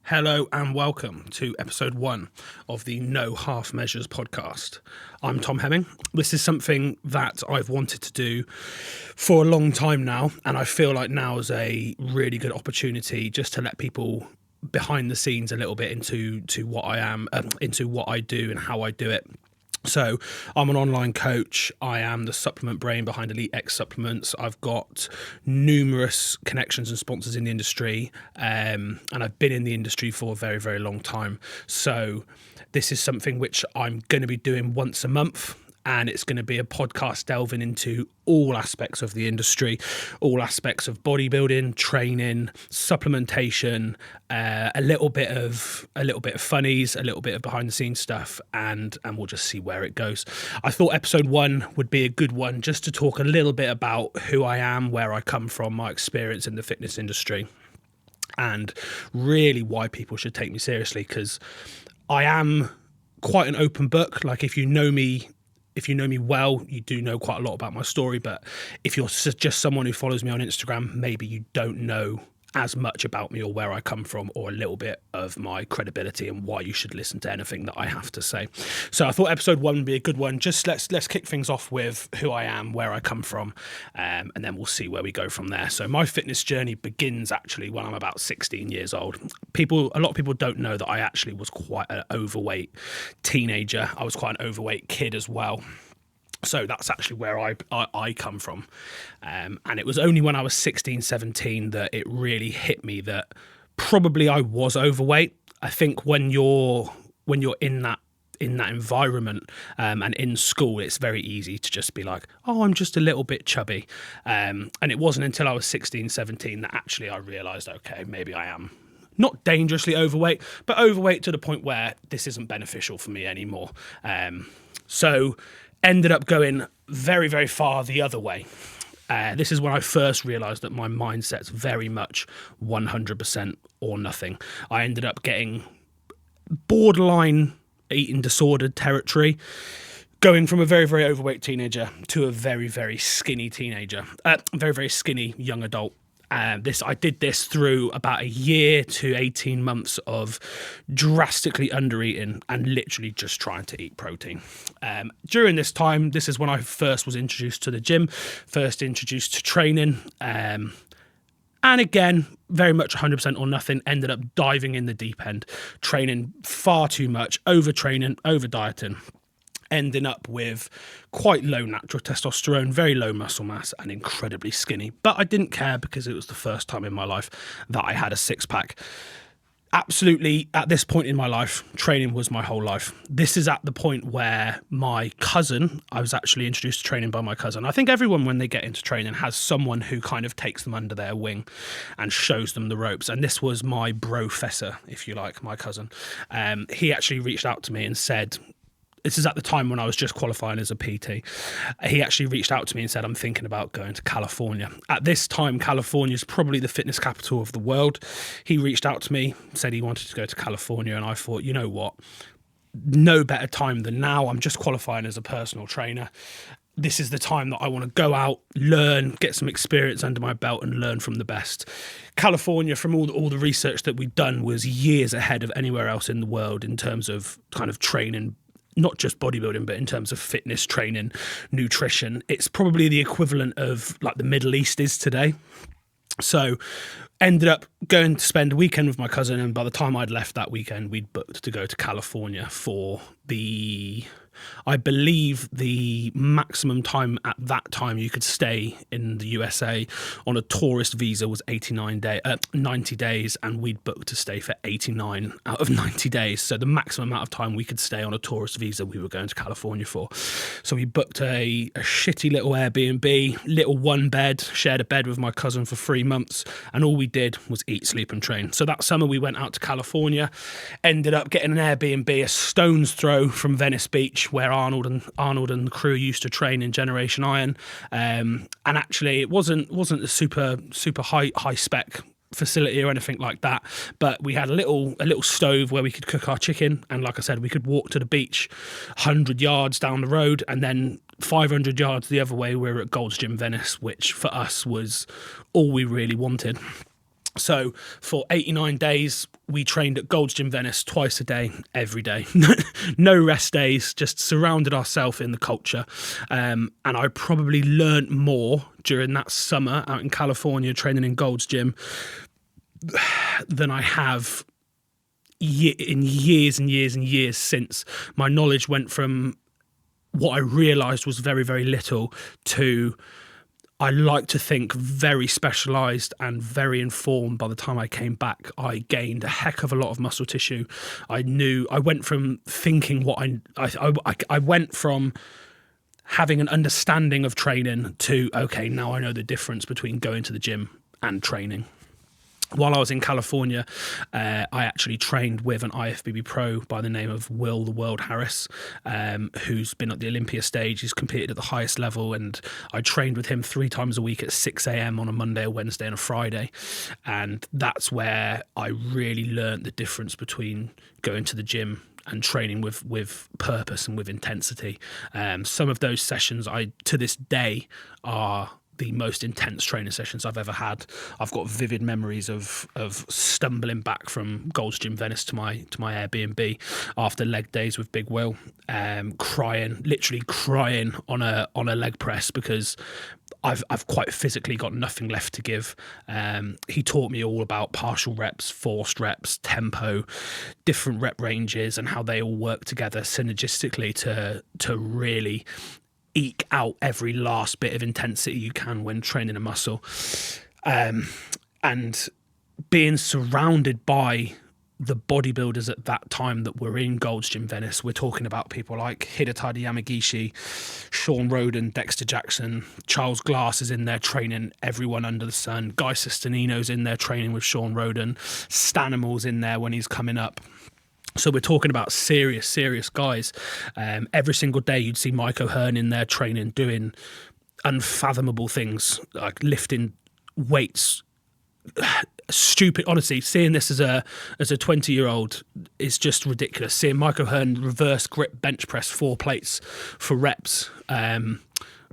Hello and welcome to episode 1 of the No Half Measures podcast. I'm Tom Hemming. This is something that I've wanted to do for a long time now, and I feel like now is a really good opportunity just to let people behind the scenes a little bit into what I am, into what I do and how I do it. So I'm an online coach. I am the supplement brain behind Elite X Supplements. I've got numerous connections and sponsors in the industry, and I've been in the industry for a very, very long time. So this is something which I'm going to be doing once a month. And it's going to be a podcast delving into all aspects of the industry, all aspects of bodybuilding, training, supplementation, a little bit of funnies, a little bit of behind the scenes stuff, and we'll just see where it goes. I thought episode 1 would be a good one just to talk a little bit about who I am, where I come from, my experience in the fitness industry, and really why people should take me seriously, because I am quite an open book. Like, if you know me well, you do know quite a lot about my story. But if you're just someone who follows me on Instagram, maybe you don't know as much about me or where I come from, or a little bit of my credibility and why you should listen to anything that I have to say. So I thought episode 1 would be a good one. Just let's kick things off with who I am, where I come from, and then we'll see where we go from there. So my fitness journey begins actually when I'm about 16 years old. A lot of people don't know that I actually was quite an overweight teenager. I was quite an overweight kid as well. So that's actually where I come from. And it was only when I was 16, 17 that it really hit me that probably I was overweight. I think when you're in that environment and in school, it's very easy to just be like, oh, I'm just a little bit chubby. And it wasn't until I was 16, 17 that actually I realised, okay, maybe I am not dangerously overweight, but overweight to the point where this isn't beneficial for me anymore. So ended up going very, very far the other way. This is when I first realised that my mindset's very much 100% or nothing. I ended up getting borderline eating disordered territory, going from a very, very overweight teenager to a very, very skinny teenager, very, very skinny young adult. I did this through about a year to 18 months of drastically under-eating and literally just trying to eat protein. During this time, this is when I first was introduced to the gym, first introduced to training. And again, very much 100% or nothing, ended up diving in the deep end, training far too much, overtraining, over-dieting. Ending up with quite low natural testosterone, very low muscle mass, and incredibly skinny. But I didn't care because it was the first time in my life that I had a six-pack. Absolutely, at this point in my life, training was my whole life. This is at the point where my cousin, I was actually introduced to training by my cousin. I think everyone, when they get into training, has someone who kind of takes them under their wing and shows them the ropes. And this was my brofessor, if you like, my cousin. He actually reached out to me and said, this is at the time when I was just qualifying as a PT. He actually reached out to me and said, I'm thinking about going to California. At this time, California is probably the fitness capital of the world. He reached out to me, said he wanted to go to California, and I thought, you know what? No better time than now. I'm just qualifying as a personal trainer. This is the time that I want to go out, learn, get some experience under my belt and learn from the best. California, from all the research that we'd done, was years ahead of anywhere else in the world in terms of kind of training, not just bodybuilding, but in terms of fitness, training, nutrition. It's probably the equivalent of like the Middle East is today. So ended up going to spend a weekend with my cousin, and by the time I'd left that weekend, we'd booked to go to California for I believe the maximum time at that time you could stay in the USA on a tourist visa was 90 days, and we'd booked to stay for 89 out of 90 days. So the maximum amount of time we could stay on a tourist visa we were going to California for. So we booked a shitty little Airbnb, little one bed, shared a bed with my cousin for 3 months, and all we did was eat, sleep and train. So that summer we went out to California, ended up getting an Airbnb a stone's throw from Venice Beach, where Arnold and the crew used to train in Generation Iron, and actually it wasn't a super high spec facility or anything like that, but we had a little stove where we could cook our chicken, and like I said, we could walk to the beach 100 yards down the road, and then 500 yards the other way we were at Gold's Gym Venice, which for us was all we really wanted. So for 89 days, we trained at Gold's Gym Venice twice a day, every day. No rest days, just surrounded ourselves in the culture. And I probably learnt more during that summer out in California training in Gold's Gym than I have in years and years and years since. My knowledge went from what I realised was very, very little to, I like to think, very specialised and very informed. By the time I came back, I gained a heck of a lot of muscle tissue. I went from thinking I went from having an understanding of training to, okay, now I know the difference between going to the gym and training. While I was in California, I actually trained with an IFBB pro by the name of Will the World Harris, who's been at the Olympia stage. He's competed at the highest level, and I trained with him 3 times a week at 6 a.m. on a Monday, a Wednesday, and a Friday. And that's where I really learned the difference between going to the gym and training with purpose and with intensity. Some of those sessions, to this day, are the most intense training sessions I've ever had. I've got vivid memories of stumbling back from Gold's Gym Venice to my Airbnb after leg days with Big Will, literally crying on a leg press because I've quite physically got nothing left to give. He taught me all about partial reps, forced reps, tempo, different rep ranges, and how they all work together synergistically to really eke out every last bit of intensity you can when training a muscle. And being surrounded by the bodybuilders at that time that were in Gold's Gym Venice, we're talking about people like Hidetaka Yamagishi, Sean Roden, Dexter Jackson, Charles Glass is in there training everyone under the sun, Guy Sistanino's in there training with Sean Roden, Stanimal's in there when he's coming up. So we're talking about serious guys. Every single day you'd see Mike O'Hearn in there training, doing unfathomable things, like lifting weights. Stupid, honestly, seeing this as a 20-year-old is just ridiculous. Seeing Mike O'Hearn reverse grip bench press 4 plates for reps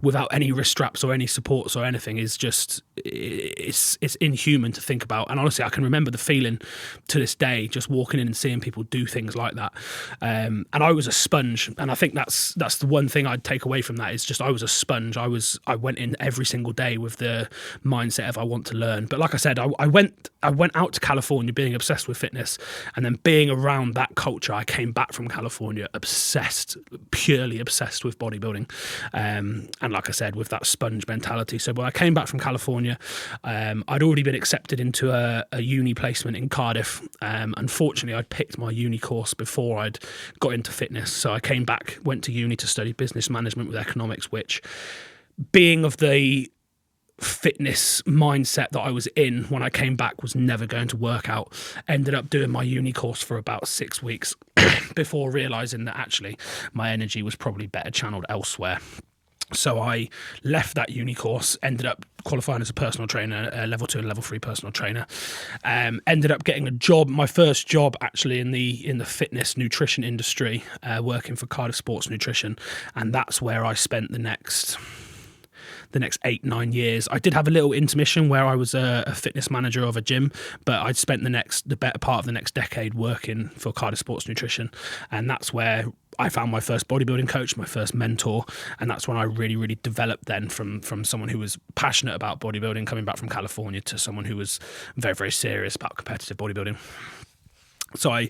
without any wrist straps or any supports or anything is just, it's inhuman to think about. And honestly, I can remember the feeling to this day, just walking in and seeing people do things like that. And I was a sponge, and I think that's the one thing I'd take away from that is just I was a sponge. I went in every single day with the mindset of I want to learn. But like I said, I went out to California being obsessed with fitness, and then being around that culture, I came back from California purely obsessed with bodybuilding. And like I said, with that sponge mentality. So when I came back from California, I'd already been accepted into a uni placement in Cardiff. Unfortunately, I'd picked my uni course before I'd got into fitness. So I came back, went to uni to study business management with economics, which, being of the fitness mindset that I was in when I came back, was never going to work out. Ended up doing my uni course for about 6 weeks before realising that actually my energy was probably better channeled elsewhere. So I left that uni course, ended up qualifying as a personal trainer, level 2 and level 3 personal trainer. Ended up getting a job, my first job actually in the fitness nutrition industry, working for Cardiff Sports Nutrition, and that's where I spent the next 8-9 years. I did have a little intermission where I was a fitness manager of a gym, but I'd spent the better part of the next decade working for Cardiff Sports Nutrition, and that's where I found my first bodybuilding coach, my first mentor, and that's when I really developed then from someone who was passionate about bodybuilding, coming back from California, to someone who was very, very serious about competitive bodybuilding. So I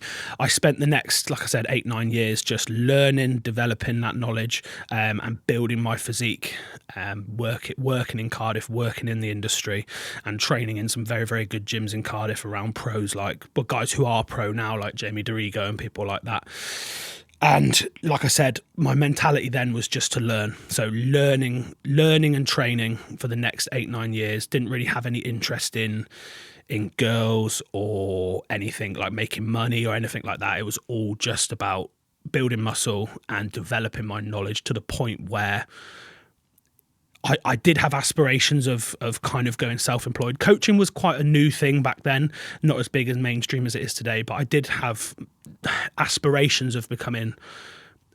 spent the next, like I said, 8-9 years just learning, developing that knowledge, and building my physique, working in Cardiff, working in the industry, and training in some very, very good gyms in Cardiff around pros, but guys who are pro now, like Jamie Dorigo and people like that. And like I said, my mentality then was just to learn. So learning and training for the next 8-9 years. Didn't really have any interest in girls or anything like making money or anything like that. It was all just about building muscle and developing my knowledge to the point where I did have aspirations of kind of going self-employed. Coaching was quite a new thing back then, not as big and mainstream as it is today, but I did have aspirations of becoming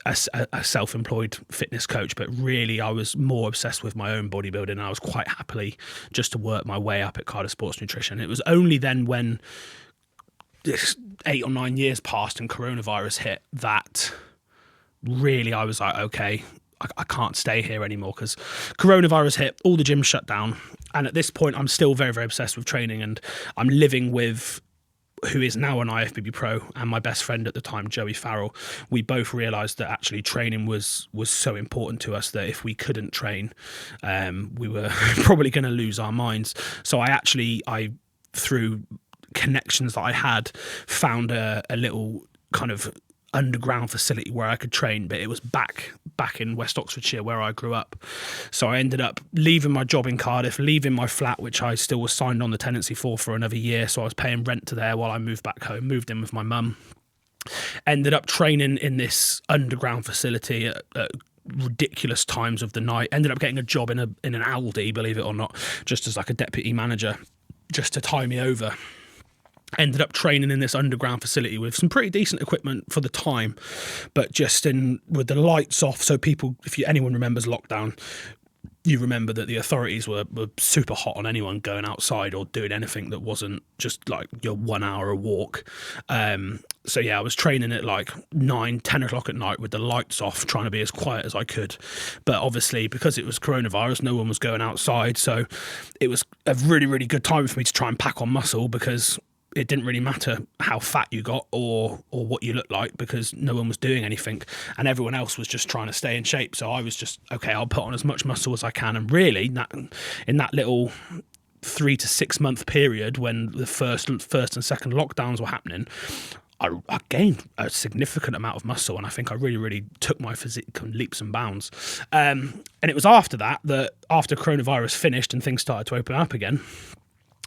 a self-employed fitness coach, but really I was more obsessed with my own bodybuilding, and I was quite happily just to work my way up at Cardiff Sports Nutrition. It was only then when 8 or 9 years passed and coronavirus hit that really I was like, okay, I can't stay here anymore, because coronavirus hit, all the gyms shut down, and at this point I'm still very, very obsessed with training, and I'm living with who is now an IFBB pro and my best friend at the time, Joey Farrell. We both realised that actually training was so important to us that if we couldn't train, we were probably going to lose our minds. So I through connections that I had, found a little kind of underground facility where I could train, but it was back in West Oxfordshire where I grew up. So I ended up leaving my job in Cardiff, leaving my flat, which I still was signed on the tenancy for another year. So I was paying rent to there while I moved back home, moved in with my mum. Ended up training in this underground facility at ridiculous times of the night. Ended up getting a job in an Aldi, believe it or not, just as like a deputy manager, just to tie me over. Ended up training in this underground facility with some pretty decent equipment for the time, but just with the lights off. So people, anyone remembers lockdown, you remember that the authorities were super hot on anyone going outside or doing anything that wasn't just like your 1 hour walk. So yeah, I was training at like 9-10 o'clock at night with the lights off, trying to be as quiet as I could. But obviously, because it was coronavirus, no one was going outside. So it was a really, really good time for me to try and pack on muscle, because it didn't really matter how fat you got or what you looked like, because no one was doing anything and everyone else was just trying to stay in shape. So I was just, okay, I'll put on as much muscle as I can. And really, in that little 3 to 6 month period when the first and second lockdowns were happening, I gained a significant amount of muscle, and I think I really, really took my physique leaps and bounds. And it was after that after coronavirus finished and things started to open up again,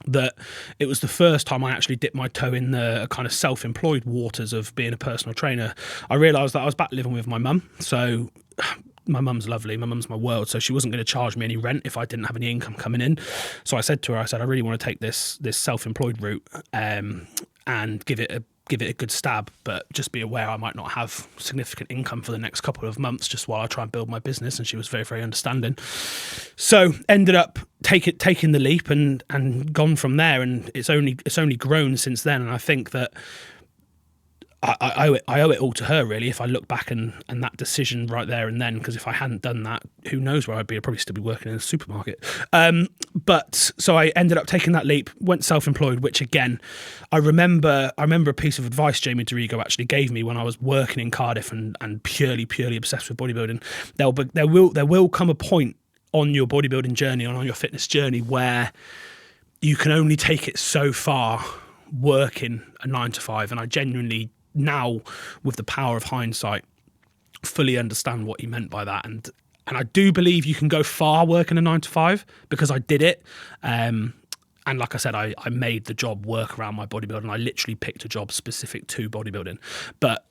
that it was the first time I actually dipped my toe in the kind of self-employed waters of being a personal trainer. I realised that I was back living with my mum. So my mum's lovely. My mum's my world. So she wasn't going to charge me any rent if I didn't have any income coming in. So I said to her, I really want to take this self-employed route and give it a good stab, but just be aware I might not have significant income for the next couple of months just while I try and build my business. And she was very, very understanding. So ended up taking the leap and gone from there. And it's only grown since then. And I think that I owe it all to her, really, if I look back and that decision right there and then, because if I hadn't done that, who knows where I'd be. I'd probably still be working in a supermarket. But so I ended up taking that leap, went self-employed, which again, I remember a piece of advice Jamie Dorigo actually gave me when I was working in Cardiff and purely obsessed with bodybuilding. There will come a point on your bodybuilding journey and on your fitness journey where you can only take it so far working a 9 to 5, and I genuinely, now with the power of hindsight, fully understand what he meant by that. And I do believe you can go far working a 9 to 5, because I did it. And like I said, I made the job work around my bodybuilding. I literally picked a job specific to bodybuilding. But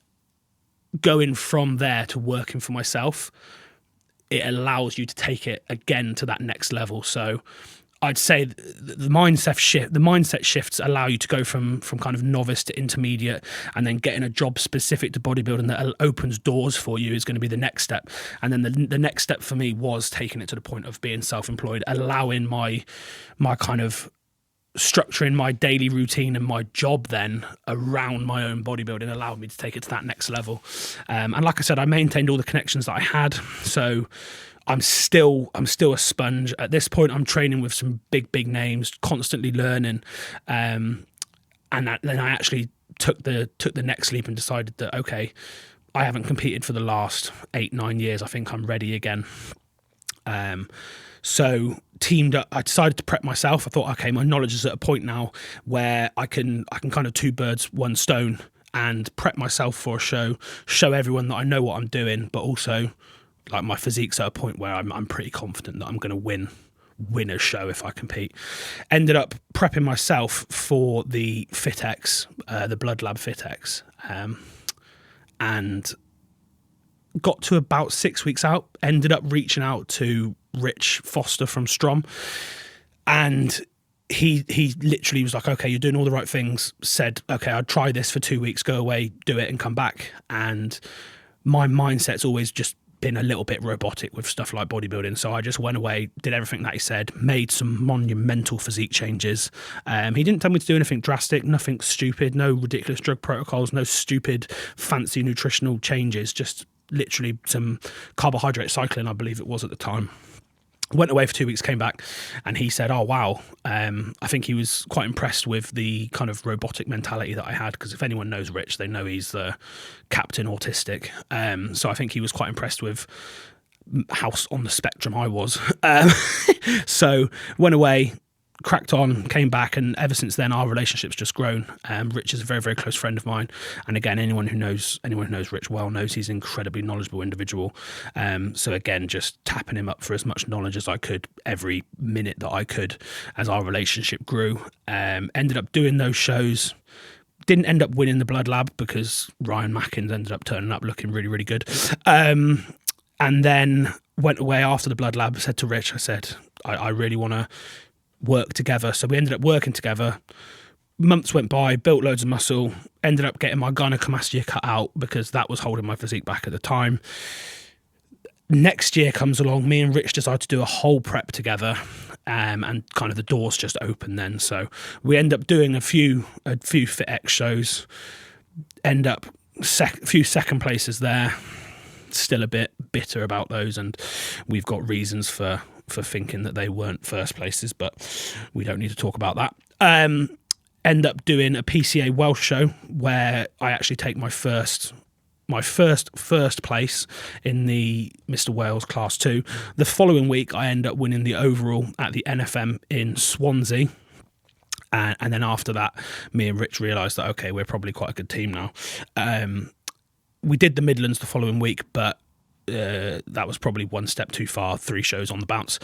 going from there to working for myself, it allows you to take it again to that next level. So I'd say the mindset shifts allow you to go from kind of novice to intermediate, and then getting a job specific to bodybuilding that opens doors for you is going to be the next step. And then the next step for me was taking it to the point of being self-employed, allowing my kind of structuring my daily routine and my job then around my own bodybuilding allowed me to take it to that next level. And like I said, I maintained all the connections that I had. So I'm still a sponge. At this point, I'm training with some big names, constantly learning. And then I actually took the next leap and decided that, okay, I haven't competed for the last 8-9 years. I think I'm ready again. So teamed up, I decided to prep myself. I thought, okay, my knowledge is at a point now where I can kind of 2 birds, 1 stone, and prep myself for a show everyone that I know what I'm doing, but also like my physique's at a point where I'm pretty confident that I'm going to win a show if I compete. Ended up prepping myself for the FitX, the Blood Lab FitX, and got to about 6 weeks out. Ended up reaching out to Rich Foster from Strom, and he literally was like, okay, you're doing all the right things. Said, okay, I'll try this for 2 weeks, go away, do it, and come back. And my mindset's always just been a little bit robotic with stuff like bodybuilding. So I just went away, did everything that he said, made some monumental physique changes. He didn't tell me to do anything drastic, nothing stupid, no ridiculous drug protocols, no stupid fancy nutritional changes, just literally some carbohydrate cycling, I believe it was at the time. Went away for 2 weeks, came back, and he said, oh, wow. I think he was quite impressed with the kind of robotic mentality that I had, because if anyone knows Rich, they know he's the captain autistic. So I think he was quite impressed with how on the spectrum I was. So went away, cracked on, came back, and ever since then our relationship's just grown. Rich is a very, very close friend of mine, and again, anyone who knows Rich well knows he's an incredibly knowledgeable individual. So again, just tapping him up for as much knowledge as I could every minute that I could as our relationship grew. Ended up doing those shows. Didn't end up winning the Blood Lab because Ryan Mackins ended up turning up looking really, really good. And then went away after the Blood Lab, said to Rich, I said, I really want to work together. So we ended up working together. Months went by, built loads of muscle, ended up getting my gynecomastia cut out because that was holding my physique back at the time. Next year comes along, me and Rich decide to do a whole prep together, and kind of the doors just open then. So we end up doing a few FitX shows, end up a few second places there. Still a bit bitter about those, and we've got reasons for thinking that they weren't first places, but we don't need to talk about that. End up doing a PCA Welsh show where I actually take my first place in the Mr. Wales Class 2. The following week, I end up winning the overall at the NFM in Swansea. And then after that, me and Rich realised that, okay, we're probably quite a good team now. We did the Midlands the following week, but that was probably one step too far, 3 shows on the bounce.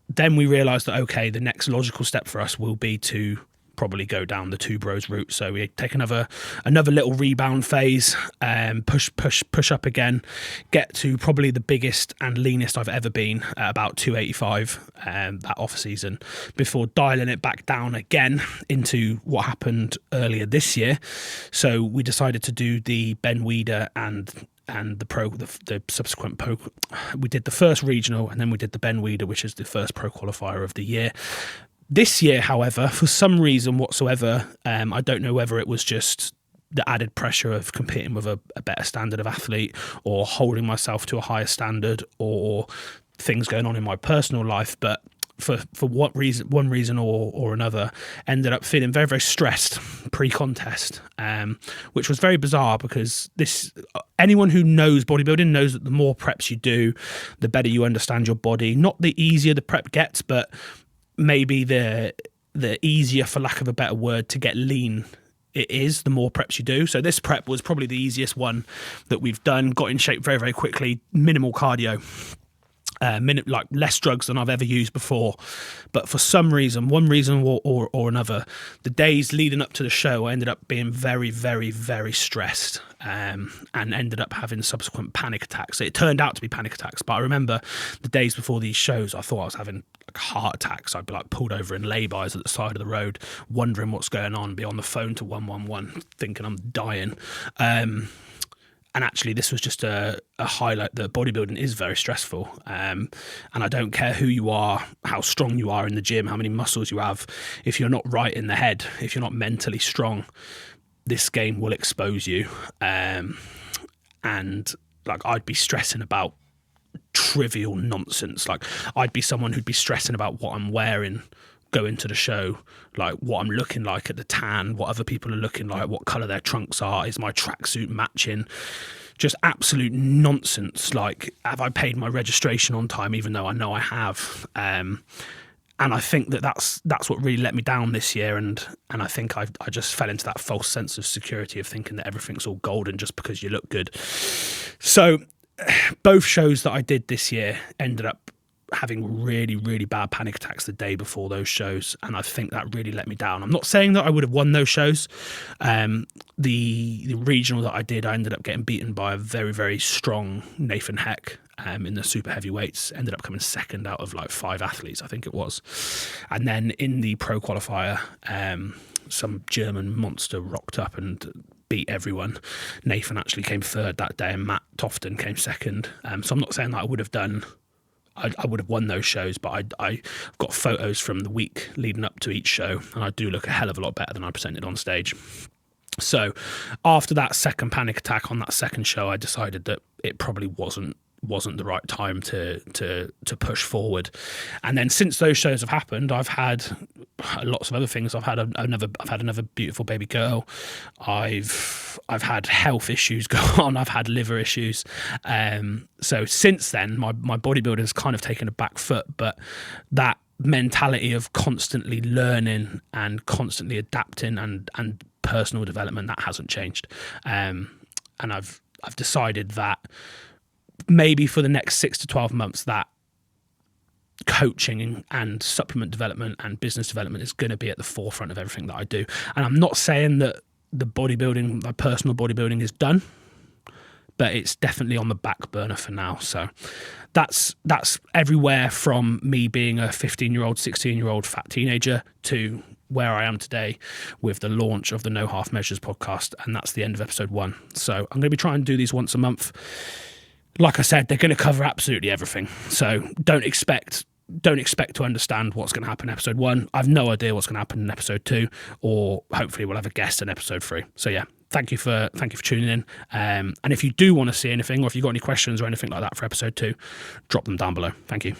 Then we realised that, okay, the next logical step for us will be to probably go down the Two Bros route. So we take another little rebound phase, push up again, get to probably the biggest and leanest I've ever been at about 285 that off season, before dialing it back down again into what happened earlier this year. So we decided to do the Ben Weider and the subsequent pro. We did the first regional, and then we did the Ben Weider, which is the first pro qualifier of the year. This year, however, for some reason whatsoever, I don't know whether it was just the added pressure of competing with a better standard of athlete, or holding myself to a higher standard, or things going on in my personal life, but for what reason, one reason or another, ended up feeling very, very stressed pre-contest, which was very bizarre, because anyone who knows bodybuilding knows that the more preps you do, the better you understand your body. Not the easier the prep gets, but maybe the easier, for lack of a better word, to get lean it is, the more preps you do. So this prep was probably the easiest one that we've done. Got in shape very, very quickly, minimal cardio. Like less drugs than I've ever used before. But for some reason, one reason or another, the days leading up to the show, I ended up being very, very, very stressed, and ended up having subsequent panic attacks. It turned out to be panic attacks, but I remember the days before these shows, I thought I was having like heart attacks. I'd be like pulled over in lay-bys at the side of the road, wondering what's going on, be on the phone to 111, thinking I'm dying. And actually, this was just a highlight that bodybuilding is very stressful. And I don't care who you are, how strong you are in the gym, how many muscles you have. If you're not right in the head, if you're not mentally strong, this game will expose you. And like, I'd be stressing about trivial nonsense. Like, I'd be someone who'd be stressing about what I'm wearing going to the show, like what I'm looking like at the tan, what other people are looking like, what colour their trunks are, is my tracksuit matching? Just absolute nonsense. Like, have I paid my registration on time, even though I know I have? And I think that's what really let me down this year, and I think I just fell into that false sense of security of thinking that everything's all golden just because you look good. So both shows that I did this year ended up having really, really bad panic attacks the day before those shows, and I think that really let me down. I'm not saying that I would have won those shows. The regional that I did, I ended up getting beaten by a very, very strong Nathan Heck in the super heavyweights. Ended up coming second out of like 5 athletes, I think it was. And then in the pro qualifier, some German monster rocked up and beat everyone. Nathan actually came third that day, and Matt Tofton came second. So I'm not saying that I would have won those shows, but I've got photos from the week leading up to each show, and I do look a hell of a lot better than I presented on stage. So after that second panic attack on that second show, I decided that it probably wasn't the right time to push forward. And then since those shows have happened, I've had lots of other things. I've had another beautiful baby girl. I've had health issues go on. I've had liver issues. So since then, my bodybuilding has kind of taken a back foot, but that mentality of constantly learning and constantly adapting and personal development, that hasn't changed. And I've decided that maybe for the next 6 to 12 months, that coaching and supplement development and business development is going to be at the forefront of everything that I do. And I'm not saying that the bodybuilding, my personal bodybuilding, is done, but it's definitely on the back burner for now. So that's everywhere from me being a 15-year-old, 16-year-old fat teenager to where I am today with the launch of the No Half Measures podcast. And that's the end of episode 1. So I'm going to be trying to do these once a month. Like I said, they're going to cover absolutely everything. So don't expect to understand what's going to happen in episode 1. I've no idea what's going to happen in episode 2, or hopefully we'll have a guest in episode 3. So yeah, thank you for tuning in. And if you do want to see anything, or if you've got any questions or anything like that for episode 2, drop them down below. Thank you.